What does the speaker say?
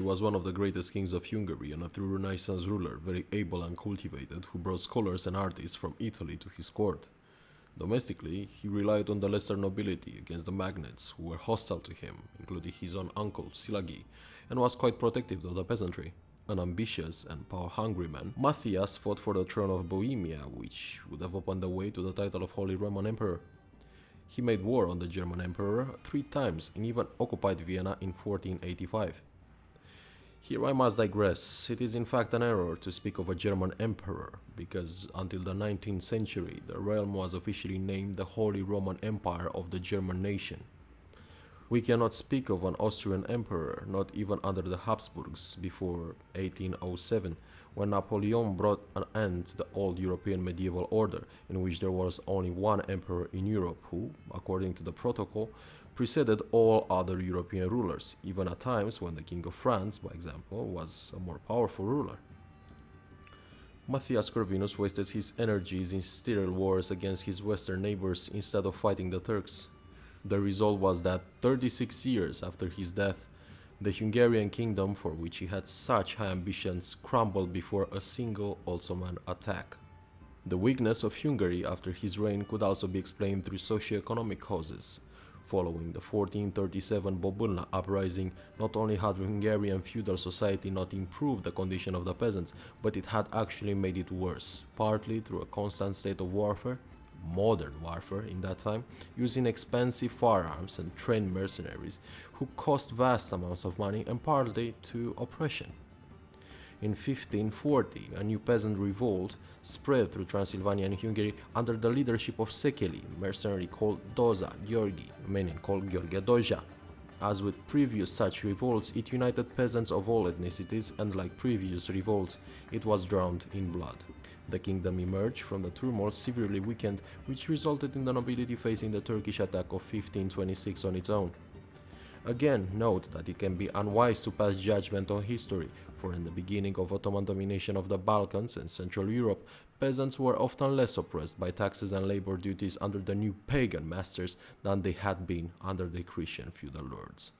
He was one of the greatest kings of Hungary and a true Renaissance ruler, very able and cultivated, who brought scholars and artists from Italy to his court. Domestically, he relied on the lesser nobility against the magnates who were hostile to him, including his own uncle Szilágyi, and was quite protective of the peasantry. An ambitious and power-hungry man, Matthias fought for the throne of Bohemia, which would have opened the way to the title of Holy Roman Emperor. He made war on the German Emperor 3 times and even occupied Vienna in 1485. Here I must digress. It is in fact an error to speak of a German emperor, because until the 19th century the realm was officially named the Holy Roman Empire of the German nation. We cannot speak of an Austrian emperor, not even under the Habsburgs, before 1807, when Napoleon brought an end to the old European medieval order, in which there was only one emperor in Europe who, according to the protocol, preceded all other European rulers, even at times when the King of France, by example, was a more powerful ruler. Matthias Corvinus wasted his energies in sterile wars against his western neighbors instead of fighting the Turks. The result was that 36 years after his death, the Hungarian kingdom, for which he had such high ambitions, crumbled before a single Ottoman attack. The weakness of Hungary after his reign could also be explained through socio-economic causes. Following the 1437 Bobulna uprising, not only had Hungarian feudal society not improved the condition of the peasants, but it had actually made it worse, partly through a constant state of warfare, modern warfare in that time, using expensive firearms and trained mercenaries who cost vast amounts of money, and partly to oppression. In 1540, a new peasant revolt spread through Transylvania and Hungary under the leadership of Székely, mercenary called Doza György, Romanian called Gheorghe Doja. As with previous such revolts, it united peasants of all ethnicities, and like previous revolts, it was drowned in blood. The kingdom emerged from the turmoil severely weakened, which resulted in the nobility facing the Turkish attack of 1526 on its own. Again, note that it can be unwise to pass judgment on history, for in the beginning of Ottoman domination of the Balkans and Central Europe, peasants were often less oppressed by taxes and labor duties under the new pagan masters than they had been under the Christian feudal lords.